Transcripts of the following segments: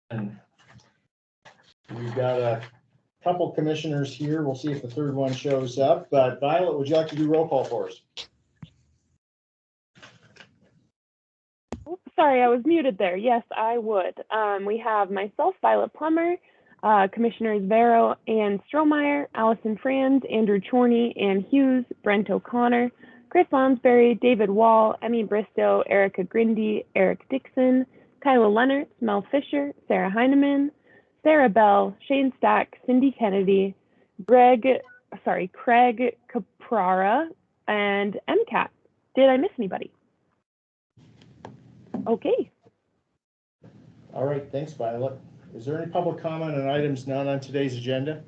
And we've got a couple commissioners here. We'll see if the third one shows up. But Violet, would you like to do roll call for us? Sorry, I was muted there. Yes, I would. We have myself, Violet Plummer, Commissioners Vero and Strohmeyer, Allison Franz, Andrew Chorney, Ann Hughes, Brent O'Connor, Chris Lonsberry, David Wall, Emmy Bristow, Erica Grindy, Eric Dixon, Kyla Leonard, Mel Fisher, Sarah Heineman, Sarah Bell, Shane Stack, Cindy Kennedy, Craig Caprara, and MCAT. Did I miss anybody? Okay. All right, thanks, Violet. Is there any public comment on items not on today's agenda?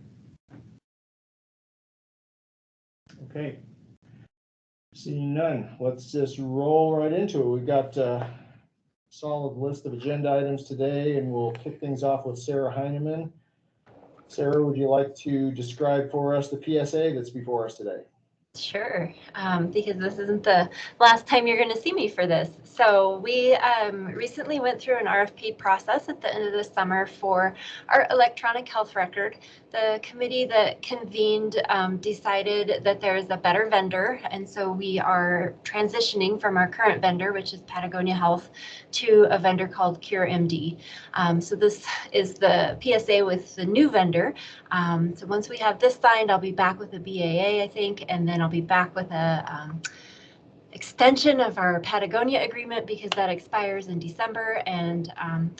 Okay. Seeing none, let's just roll right into it. We've got a solid list of agenda items today, and we'll kick things off with Sarah Heineman. Sarah, would you like to describe for us the PSA that's before us today? Sure, because this isn't the last time you're going to see me for this. So we recently went through an RFP process at the end of the summer for our electronic health record. The committee that convened decided that there is a better vendor, and so we are transitioning from our current vendor, which is Patagonia Health, to a vendor called CureMD. So this is the PSA with the new vendor. So once we have this signed, I'll be back with the BAA, I think, and then I'll be back with a extension of our Patagonia agreement because that expires in December, and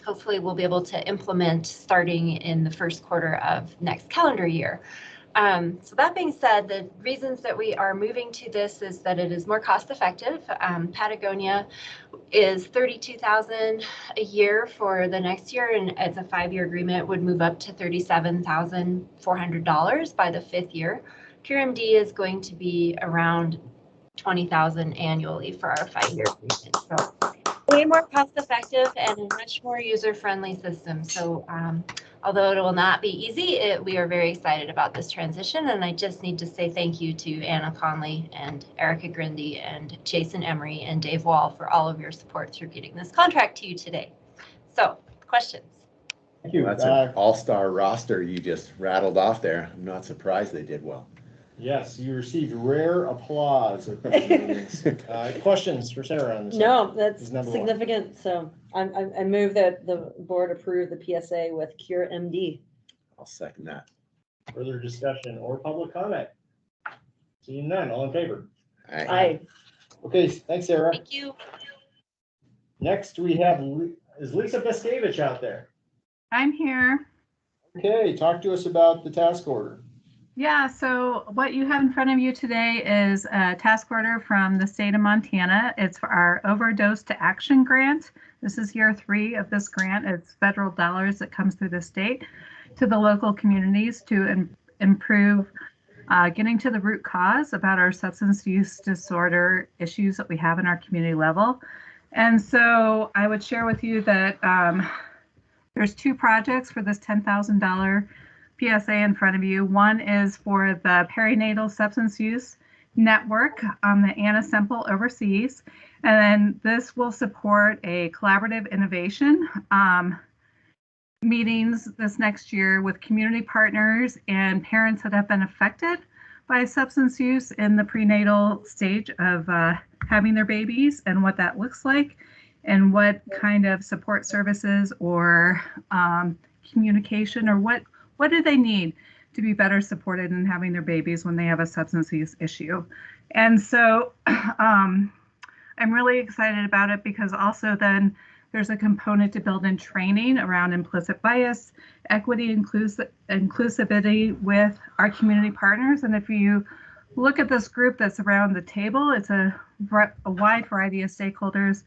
hopefully we'll be able to implement starting in the first quarter of next calendar year. So that being said, the reasons that we are moving to this is that it is more cost effective. Patagonia is $32,000 a year for the next year, and as a 5-year agreement would move up to $37,400 by the 5th year. CureMD is going to be around $20,000 annually for our 5-year agreement. So way more cost effective and a much more user-friendly system. So although it will not be easy, we are very excited about this transition. And I just need to say thank you to Anna Conley and Erica Grindy and Jason Emery and Dave Wall for all of your support through getting this contract to you today. So questions? Thank you. That's an all-star roster you just rattled off there. I'm not surprised they did well. Yes, you received rare applause at the meetings. Questions for Sarah on this? No, that's Number significant. So I move that the board approve the PSA with CureMD. I'll second that. Further discussion or public comment? Seeing none, all in favor? Aye. Okay, thanks, Sarah. Thank you. Next, we have, is Lisa Beskevich out there? I'm here. Okay, talk to us about the task order. Yeah, so what you have in front of you today is a task order from the state of Montana. It's for our Overdose to Action grant. This is year 3 of this grant. It's federal dollars that comes through the state to the local communities to improve getting to the root cause about our substance use disorder issues that we have in our community level. And so I would share with you that there's 2 projects for this $10,000 PSA in front of you. One is for the Perinatal Substance Use Network that Anna Semple oversees. And then this will support a collaborative innovation meetings this next year with community partners and parents that have been affected by substance use in the prenatal stage of having their babies and what that looks like and what kind of support services or communication or what do they need to be better supported in having their babies when they have a substance use issue. And so I'm really excited about it because also then there's a component to build in training around implicit bias, equity, inclusivity with our community partners. And if you look at this group that's around the table, it's a wide variety of stakeholders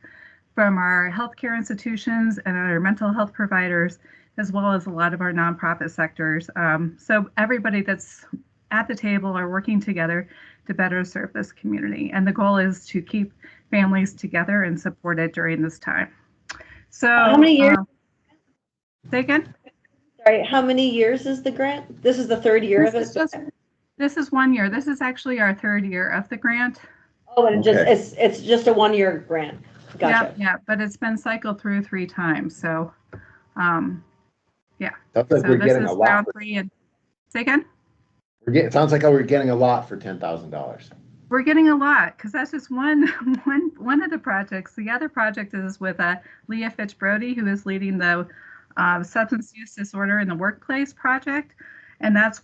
from our healthcare institutions and our mental health providers, as well as a lot of our nonprofit sectors. So everybody that's at the table are working together to better serve this community. And the goal is to keep families together and supported during this time. So how many years? Say again? Sorry, how many years is the grant? This is the 3rd year of it? This is 1 year. This is actually our 3rd year of the grant. Oh, and it's just a 1-year grant. Gotcha. Yeah, but it's been cycled through 3 times. So Sounds like So we're this getting is a lot. round 3 and say again? It sounds like we're getting a lot for $10,000. We're getting a lot because that's just one of the projects. The other project is with Leah Fitch Brody, who is leading the substance use disorder in the workplace project, and that's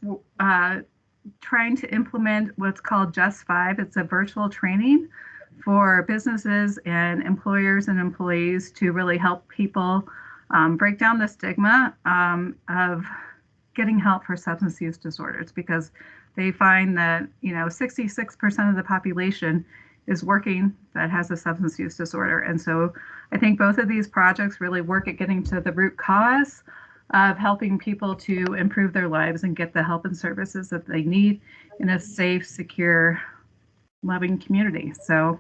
trying to implement what's called Just 5. It's a virtual training for businesses and employers and employees to really help people break down the stigma of getting help for substance use disorders, because they find that 66% of the population is working that has a substance use disorder. And so I think both of these projects really work at getting to the root cause of helping people to improve their lives and get the help and services that they need in a safe, secure, loving community. So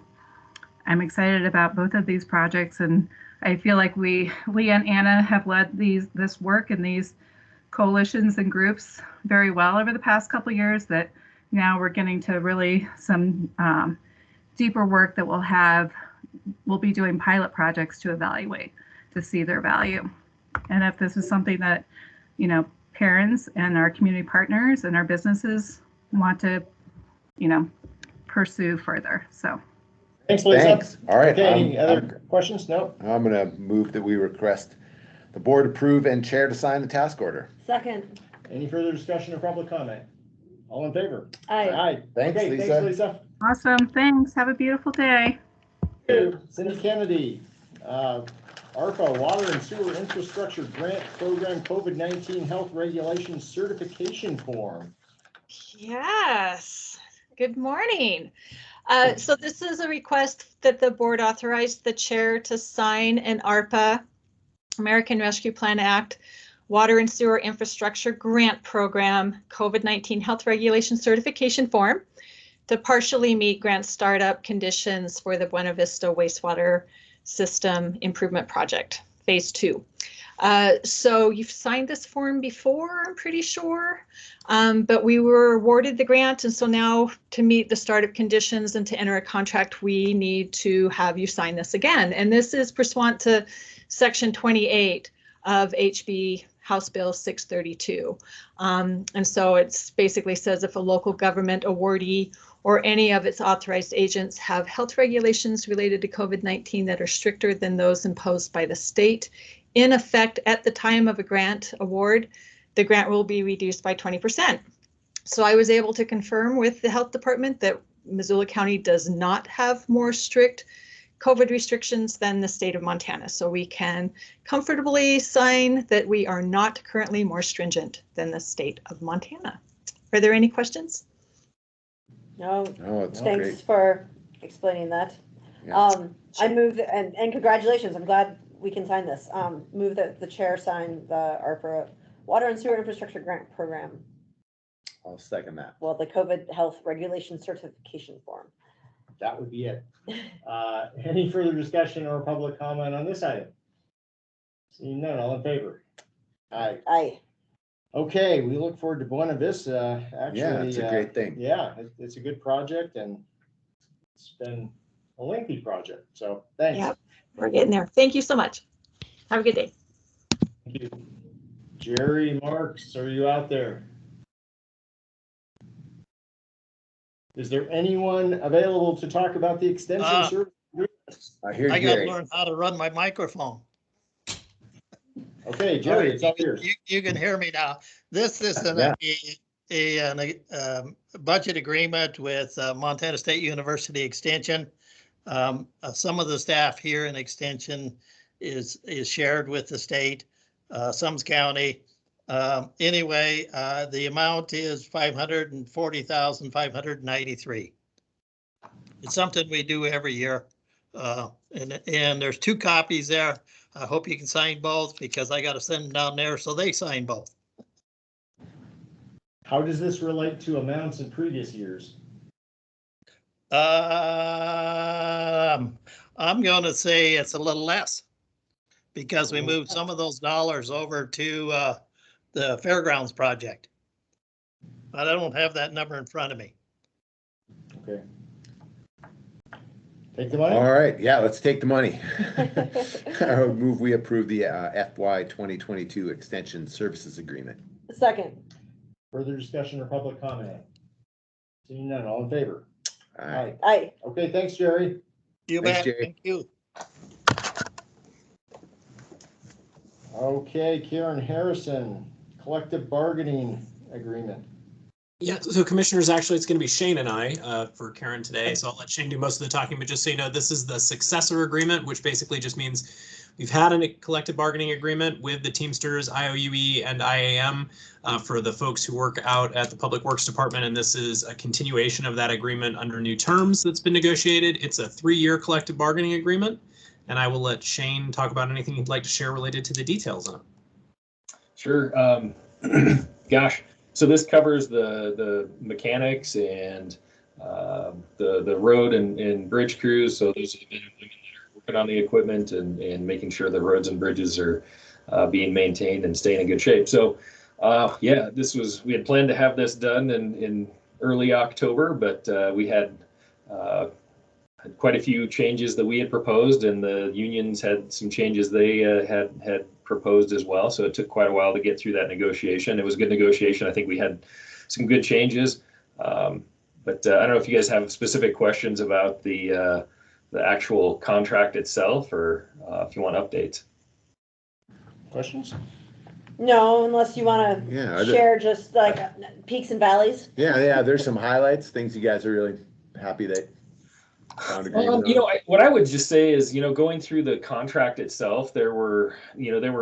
I'm excited about both of these projects, and I feel like Leah and Anna have led this work and these coalitions and groups very well over the past couple of years, that now we're getting to really some deeper work that we'll be doing pilot projects to evaluate, to see their value. And if this is something that, parents and our community partners and our businesses want to, pursue further. So. Thanks, Lisa. Thanks. All right. Okay, any other questions? No? I'm going to move that we request the board approve and chair to sign the task order. Second. Any further discussion or public comment? All in favor? Aye. Aye. Thanks, Okay, Lisa. thanks, Lisa. Awesome. Thanks. Have a beautiful day. Cindy Kennedy, ARPA Water and Sewer Infrastructure Grant Program COVID-19 Health Regulations Certification Form. Yes, good morning. So this is a request that the board authorized the chair to sign an ARPA, American Rescue Plan Act, Water and Sewer Infrastructure Grant Program COVID-19 Health Regulation Certification Form to partially meet grant startup conditions for the Buena Vista Wastewater System Improvement Project, Phase 2. So you've signed this form before, I'm pretty sure, but we were awarded the grant, and so now to meet the startup conditions and to enter a contract, we need to have you sign this again. And this is pursuant to Section 28 of HB House Bill 632. And so it's basically says if a local government awardee or any of its authorized agents have health regulations related to COVID-19 that are stricter than those imposed by the state, in effect at the time of a grant award, the grant will be reduced by 20%. So I was able to confirm with the health department that Missoula County does not have more strict COVID restrictions than the state of Montana. So we can comfortably sign that we are not currently more stringent than the state of Montana. Are there any questions? No, Oh, it's thanks great. for explaining that. Yeah. I move, and congratulations, I'm glad we can sign this. Move that the chair sign the ARPA Water and Sewer Infrastructure Grant Program. I'll second that. Well, the COVID Health Regulation Certification Form. That would be it. Any further discussion or public comment on this item? Seeing none, all in favor? Aye. Aye. Okay, we look forward to Buena Vista. Actually, Yeah, it's a great thing. Yeah, it's a good project, and it's been a lengthy project. So thanks. Yep, we're getting there. Thank you so much. Have a good day. Thank you. Jerry Marks, are you out there? Is there anyone available to talk about the extension service? I hear I got to Jerry. learn how to run my microphone. Okay, Jerry, it's all yours. You can hear me now. This is a budget agreement with Montana State University Extension. Some of the staff here in Extension is shared with the state, Sums County. Anyway, the amount is $540,593. It's something we do every year. And there's 2 copies there. I hope you can sign both because I got to send them down there so they sign both. How does this relate to amounts in previous years? I'm going to say it's a little less because we moved some of those dollars over to the fairgrounds project. But I don't have that number in front of me. Okay. Take the money? All right, yeah, let's take the money. I would move we approve the FY 2022 Extension Services Agreement. Second. Further discussion or public comment? Seeing none, all in favor? Aye. Aye. Okay, thanks, Jerry. You Thanks, bet. Jerry. Thank you. Okay, Karen Harrison, collective bargaining agreement. Yeah, so commissioners, actually, it's going to be Shane and I for Karen today. So I'll let Shane do most of the talking, but just so you know, this is the successor agreement, which basically just means we've had a collective bargaining agreement with the Teamsters, IOUE, and IAM for the folks who work out at the Public Works Department. And this is a continuation of that agreement under new terms that's been negotiated. It's a 3-year collective bargaining agreement. And I will let Shane talk about anything he'd like to share related to the details on it. Sure. Gosh. So this covers the mechanics and the road and bridge crews. So those are the men and women that are working on the equipment and making sure the roads and bridges are being maintained and staying in good shape. So yeah, we had planned to have this done in early October, but we had quite a few changes that we had proposed, and the unions had some changes they had proposed as well. So it took quite a while to get through that negotiation. It was a good negotiation. I think we had some good changes. But I don't know if you guys have specific questions about the actual contract itself, or if you want updates. Questions? No, unless you want to Yeah, share just like peaks and valleys. yeah, there's some highlights, things you guys are really happy that found agreement on. What I would just say is, going through the contract itself, there were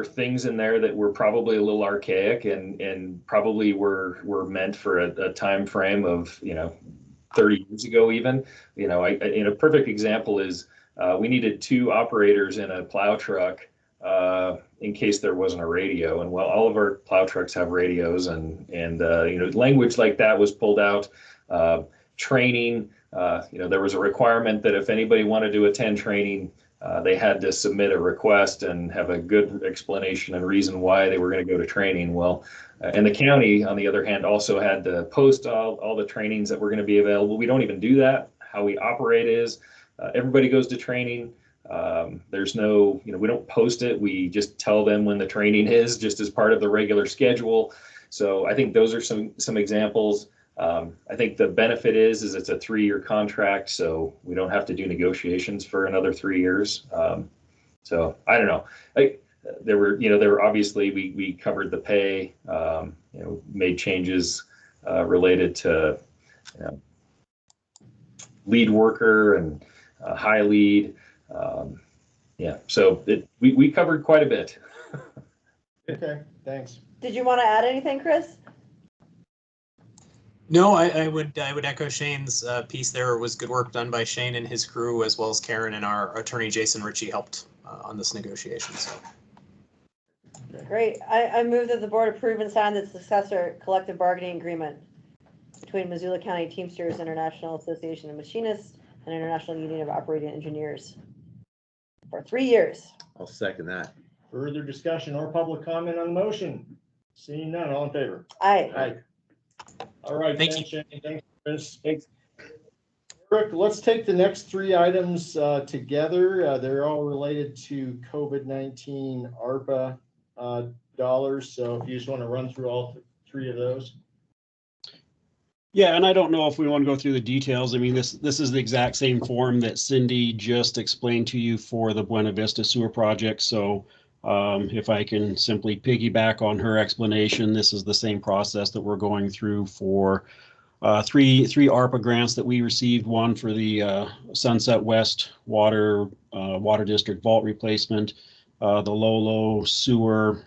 things in there that were probably a little archaic and probably were meant for a time frame of 30 years ago even. A perfect example is we needed 2 operators in a plow truck in case there wasn't a radio. And well, all of our plow trucks have radios, and language like that was pulled out. Training. There was a requirement that if anybody wanted to attend training, they had to submit a request and have a good explanation and reason why they were going to go to training. Well, and the county, on the other hand, also had to post all the trainings that were going to be available. We don't even do that. How we operate is everybody goes to training. There's no, we don't post it. We just tell them when the training is, just as part of the regular schedule. So I think those are some examples. I think the benefit is it's a 3-year contract, so we don't have to do negotiations for another 3 years. So I don't know. There were obviously we covered the pay, made changes related to lead worker and high lead. So we covered quite a bit. Okay, thanks. Did you want to add anything, Chris? No, I would echo Shane's piece there. It was good work done by Shane and his crew, as well as Karen and our attorney, Jason Ritchie, helped on this negotiation. So. Great. I move that the board approve and sign the successor collective bargaining agreement between Missoula County Teamsters International Association of Machinists and International Union of Operating Engineers for 3 years. I'll second that. Further discussion or public comment on the motion? Seeing none, all in favor? Aye. Aye. All right, Thank thanks, you. Shane. Thanks, Chris. Thanks. Rick, let's take the next 3 items together. They're all related to COVID-19 ARPA dollars. So if you just want to run through all 3 of those. Yeah, and I don't know if we want to go through the details. I mean, this is the exact same form that Cindy just explained to you for the Buena Vista sewer project. So if I can simply piggyback on her explanation, this is the same process that we're going through for three ARPA grants that we received. One for the Sunset West Water District vault replacement, the Lolo sewer,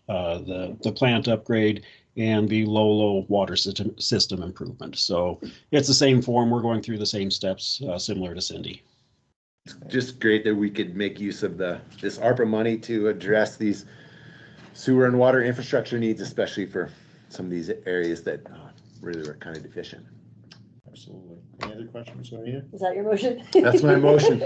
the plant upgrade, and the Lolo water system improvement. So it's the same form. We're going through the same steps, similar to Cindy. Just great that we could make use of this ARPA money to address these sewer and water infrastructure needs, especially for some of these areas that really were kind of deficient. Absolutely. Any other questions, Anita? Is that your motion? That's my motion.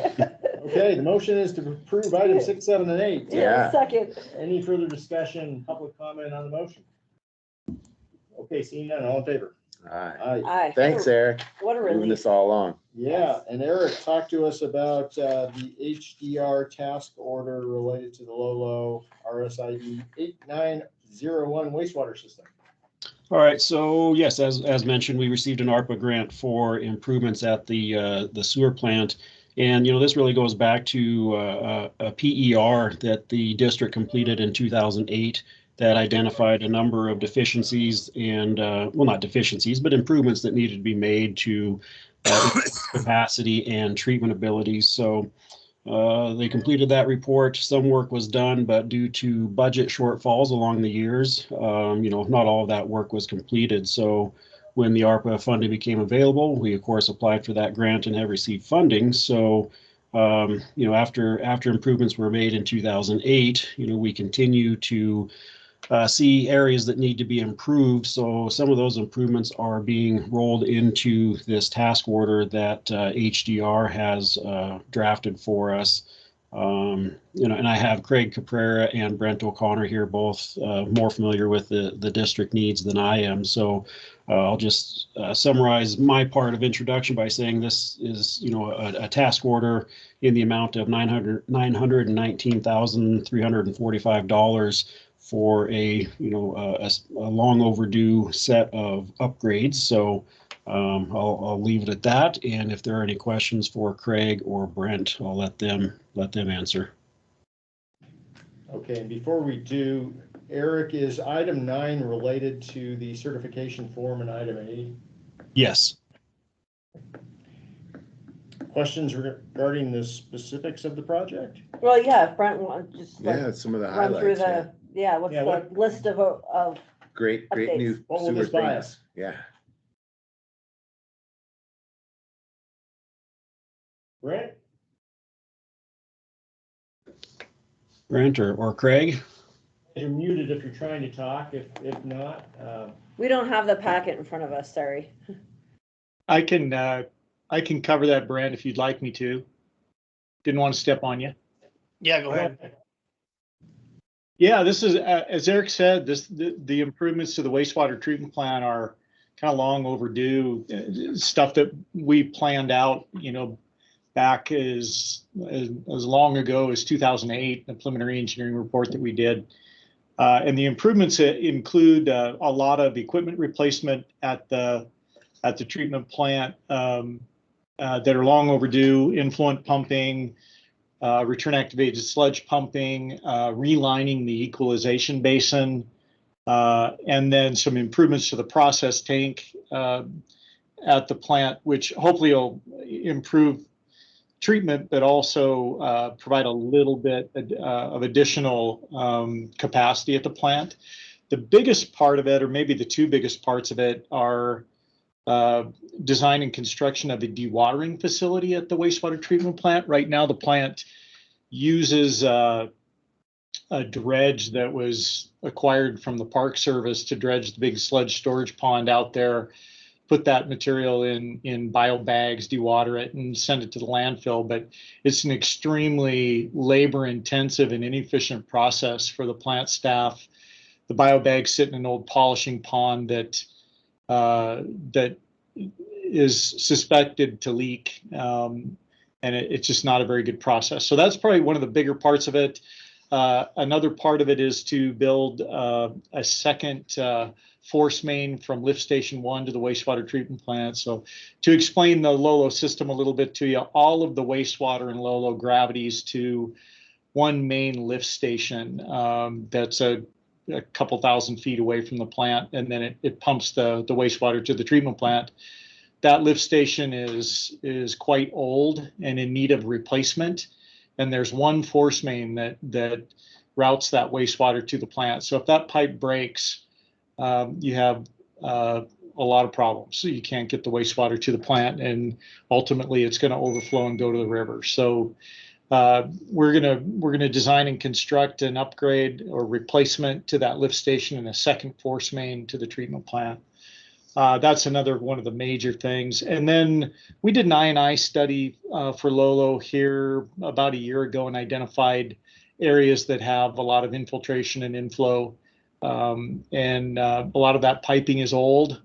Okay, the motion is to approve items 6, 7, and 8. Yeah. Second. Any further discussion, public comment on the motion? Okay, seeing none, all in favor? Aye. Aye. Thanks, Eric. What a Moving relief. this all along. Yeah, and Eric talked to us about the HDR task order related to the Lolo RSID 8901 wastewater system. All right, so yes, as mentioned, we received an ARPA grant for improvements at the sewer plant. And, this really goes back to a PER that the district completed in 2008 that identified a number of deficiencies and, well, not deficiencies, but improvements that needed to be made to capacity and treatment abilities. So they completed that report. Some work was done, but due to budget shortfalls along the years, not all of that work was completed. So when the ARPA funding became available, we of course applied for that grant and have received funding. So, after improvements were made in 2008, we continue to see areas that need to be improved. So some of those improvements are being rolled into this task order that HDR has drafted for us. And I have Craig Caprera and Brent O'Connor here, both more familiar with the district needs than I am. So I'll just summarize my part of introduction by saying this is, a task order in the amount of $919,345 for a long overdue set of upgrades. So I'll leave it at that. And if there are any questions for Craig or Brent, I'll let them answer. Okay, and before we do, Eric, is item 9 related to the certification form in item 8? Yes. Questions regarding the specifics of the project? Well, yeah, if Brent wants just Yeah, some of the run through highlights. Yeah. what's Yeah, the what- list of Great new What will sewer this buy things. us? Yeah. Brent? Brent or Craig? You're muted if you're trying to talk. If not, we don't have the packet in front of us, sorry. I can cover that, Brent, if you'd like me to. Didn't want to step on you. Yeah, go ahead. Yeah, this is, as Eric said, the improvements to the wastewater treatment plant are kind of long overdue. Stuff that we planned out, back as long ago as 2008, the preliminary engineering report that we did. And the improvements include a lot of equipment replacement at the treatment plant that are long overdue: influent pumping, return activated sludge pumping, relining the equalization basin, and then some improvements to the process tank at the plant, which hopefully will improve treatment, but also provide a little bit of additional capacity at the plant. The biggest part of it, or maybe the two biggest parts of it, are design and construction of the dewatering facility at the wastewater treatment plant. Right now, the plant uses a dredge that was acquired from the Park Service to dredge the big sludge storage pond out there, put that material in bio bags, dewater it, and send it to the landfill. But it's an extremely labor intensive and inefficient process for the plant staff. The bio bags sit in an old polishing pond that is suspected to leak, and it's just not a very good process. So that's probably one of the bigger parts of it. Another part of it is to build a second force main from lift station 1 to the wastewater treatment plant. So to explain the Lolo system a little bit to you, all of the wastewater in Lolo gravities to one main lift station that's a couple thousand feet away from the plant, and then it pumps the wastewater to the treatment plant. That lift station is quite old and in need of replacement, and there's one force main that routes that wastewater to the plant. So if that pipe breaks, you have a lot of problems. So you can't get the wastewater to the plant, and ultimately it's going to overflow and go to the river. So we're gonna design and construct an upgrade or replacement to that lift station and a second force main to the treatment plant. That's another one of the major things. And then we did an I&I study for Lolo here about a year ago and identified areas that have a lot of infiltration and inflow. And a lot of that piping is old.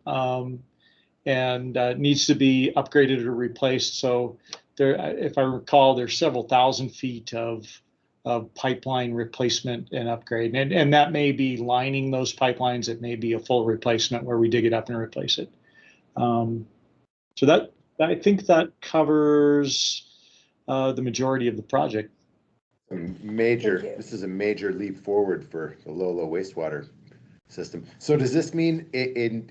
and needs to be upgraded or replaced. So there, if I recall, there's several thousand feet of pipeline replacement and upgrade. And that may be lining those pipelines. It may be a full replacement where we dig it up and replace it. So that, I think that covers the majority of the project. This is a major leap forward for the Lolo wastewater system. So does this mean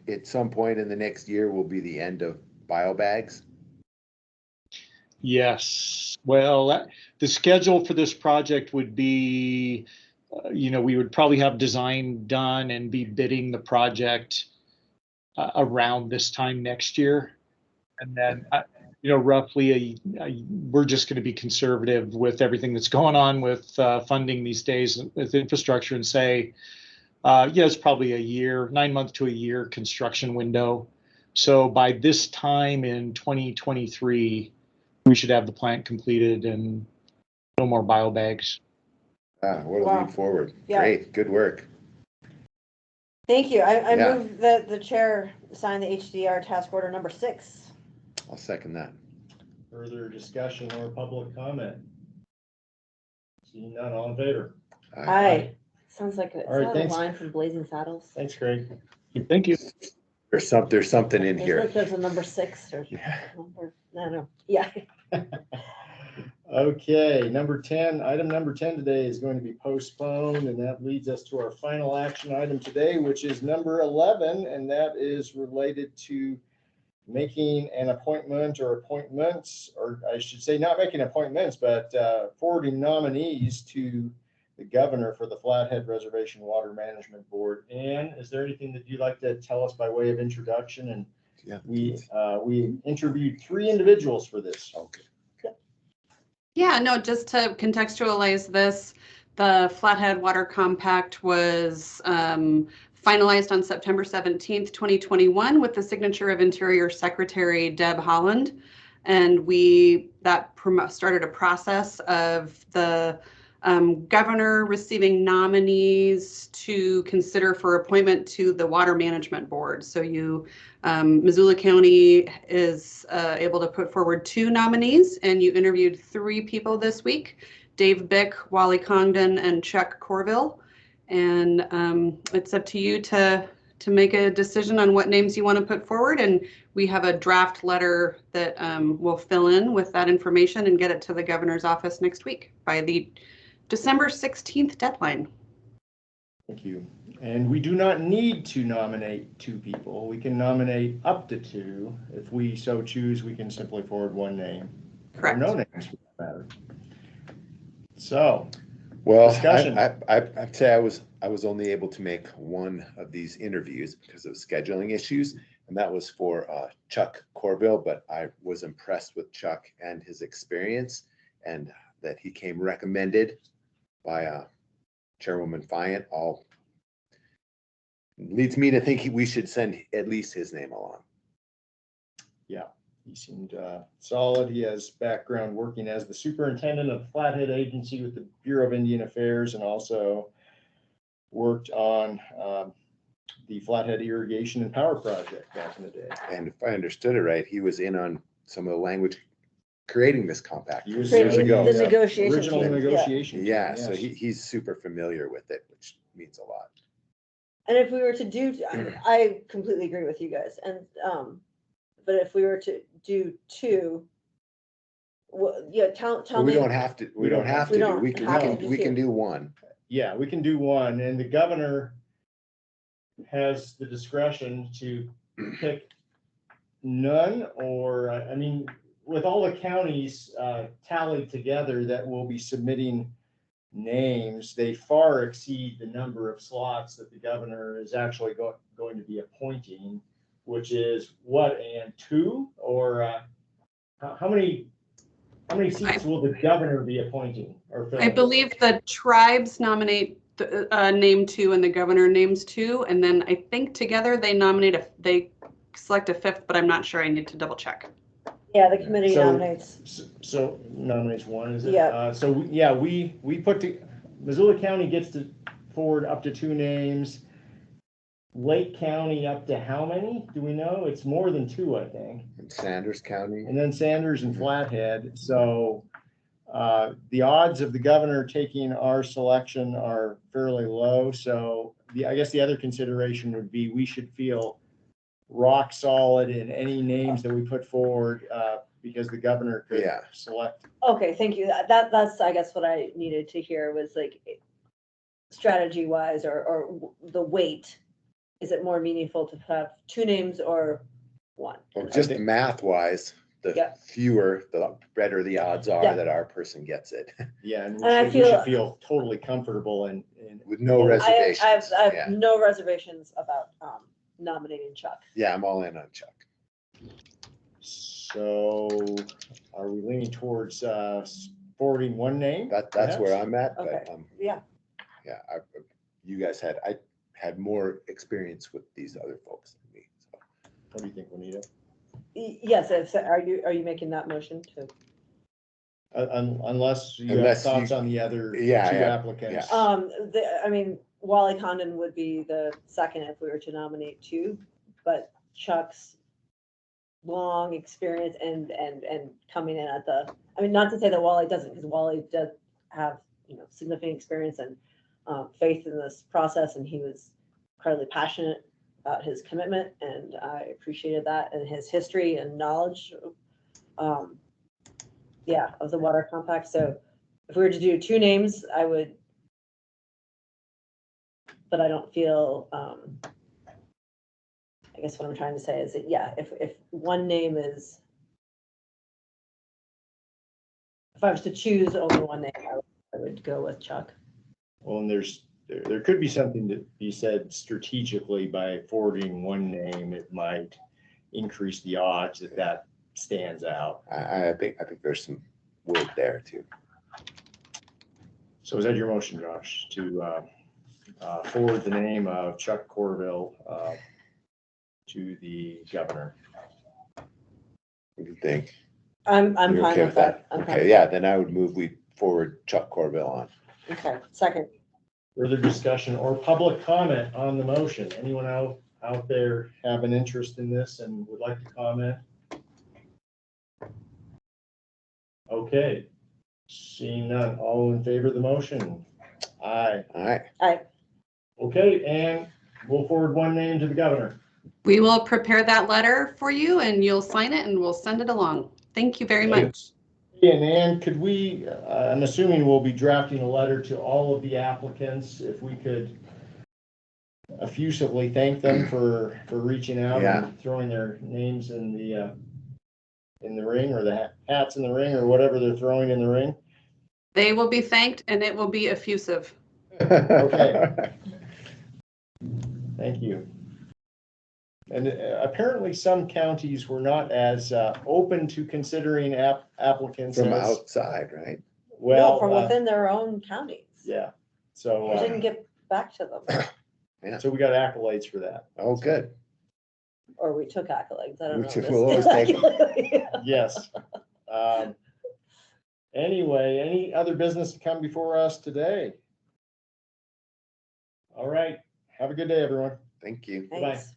at some point in the next year will be the end of biobags? Yes. Well, the schedule for this project would be, we would probably have design done and be bidding the project around this time next year. And then, roughly we're just going to be conservative with everything that's going on with funding these days with infrastructure and say, it's probably a year, 9 months to a year construction window. So by this time in 2023, we should have the plant completed and no more biobags. What a Wow. leap forward. Yeah. Great, good work. Thank you. I Yeah. move that the chair sign the HDR task order number 6. I'll second that. Further discussion or public comment? Seeing none, all in favor? Aye. Sounds like a, All right, a thanks. line from Blazing Saddles. Thanks, Craig. Thank you. There's something in Isn't here. it there's a number 6 or Yeah. number, no. Yeah. Okay, item number 10 today is going to be postponed, and that leads us to our final action item today, which is number 11, and that is related to making an appointment or appointments, or I should say not making appointments, but forwarding nominees to the governor for the Flathead Reservation Water Management Board. Ann, is there anything that you'd like to tell us by way of introduction? And Yeah. we interviewed 3 individuals for this. Okay. Yeah, no, just to contextualize this, the Flathead Water Compact was finalized on September 17th, 2021 with the signature of Interior Secretary Deb Haaland. And that started a process of the governor receiving nominees to consider for appointment to the Water Management Board. So Missoula County is able to put forward 2 nominees, and you interviewed 3 people this week: Dave Bick, Wally Congdon, and Chuck Corville. And it's up to you to make a decision on what names you want to put forward. And we have a draft letter that we'll fill in with that information and get it to the governor's office next week by the December 16th deadline. Thank you. And we do not need to nominate 2 people. We can nominate up to 2. If we so choose, we can simply forward 1 name. Correct. Or no names for that matter. So, Well, discussion. I'd say I was only able to make 1 of these interviews because of scheduling issues, and that was for Chuck Corville. But I was impressed with Chuck and his experience, and that he came recommended by Chairwoman Fayant. All leads me to think we should send at least his name along. Yeah, he seemed solid. He has background working as the superintendent of the Flathead Agency with the Bureau of Indian Affairs, and also worked on the Flathead Irrigation and Power Project back in the day. And if I understood it right, he was in on some of the language creating this compact Years years ago. The negotiation Original team, yeah. negotiation. Yeah, team, so yes. he's super familiar with it, which means a lot. And if we were to do, I completely agree with you guys. And, but if we were to do 2, well, yeah, tell But me. we don't have to, we don't have to We do, don't we can, have to do we can 2. do 1. Yeah, we can do 1, and the governor has the discretion to pick none, or, I mean, with all the counties tallied together that will be submitting names, they far exceed the number of slots that the governor is actually going to be appointing, which is what, and 2, or how many seats will the governor be appointing or filling? I believe the tribes nominate name 2 and the governor names 2, and then I think together they they select a 5th, but I'm not sure. I need to double check. Yeah, the committee So- nominates. So nominates 1, is it? Yeah. So, yeah, we put Missoula County gets to forward up to 2 names. Lake County up to how many? Do we know? It's more than 2, I think. In Sanders County. And then Sanders and Flathead. So the odds of the governor taking our selection are fairly low. So I guess the other consideration would be we should feel rock solid in any names that we put forward because the governor could select. Okay, thank you. That's, I guess, what I needed to hear was like strategy wise or the weight. Is it more meaningful to have 2 names or 1? Well, just math wise, the fewer, the better the odds are that our person gets it. Yeah, and I we should feel totally comfortable and with no reservations. I have no reservations about nominating Chuck. Yeah, I'm all in on Chuck. So are we leaning towards forwarding 1 name? That's perhaps? where I'm at. Okay. But, Yeah. yeah, you guys I had more experience with these other folks than me. So. What do you think, Juanita? Yes. Are you making that motion to? Unless you have thoughts on the other 2 applicants. I mean, Wally Condon would be the second if we were to nominate 2, but Chuck's long experience and coming in at I mean, not to say that Wally doesn't, because Wally does have, significant experience and faith in this process, and he was incredibly passionate about his commitment, and I appreciated that, and his history and knowledge of the water compact. So if we were to do 2 names, I would, but I don't feel, I guess what I'm trying to say is that, if 1 name is, if I was to choose only 1 name, I would go with Chuck. Well, and there could be something to be said strategically by forwarding 1 name. It might increase the odds that stands out. I think there's some wood there too. So is that your motion, Josh, to forward the name of Chuck Corville to the governor? What do you think? I'm You're fine okay with that. I'm fine Okay, with yeah, then I would move we forward Chuck Corville on. that. Okay, second. Further discussion or public comment on the motion? Anyone out there have an interest in this and would like to comment? Okay, seeing none, all in favor of the motion? Aye. Aye. Okay, and we'll forward 1 name to the governor. We will prepare that letter for you and you'll sign it and we'll send it along. Thank you very much. And Ann, could we, I'm assuming we'll be drafting a letter to all of the applicants. If we could effusively thank them for reaching out and throwing their names in the ring, or the hats in the ring, or whatever they're throwing in the ring. They will be thanked and it will be effusive. Okay. Thank you. And apparently some counties were not as open to considering applicants From as, outside, right? well, No, from within their own counties. yeah. So We didn't get back to them, so we got accolades for that. Oh, good. or we took accolades. I don't know. We'll always take them. Yes. Anyway, any other business to come before us today? All right. Have a good day, everyone. Thank you. Thanks.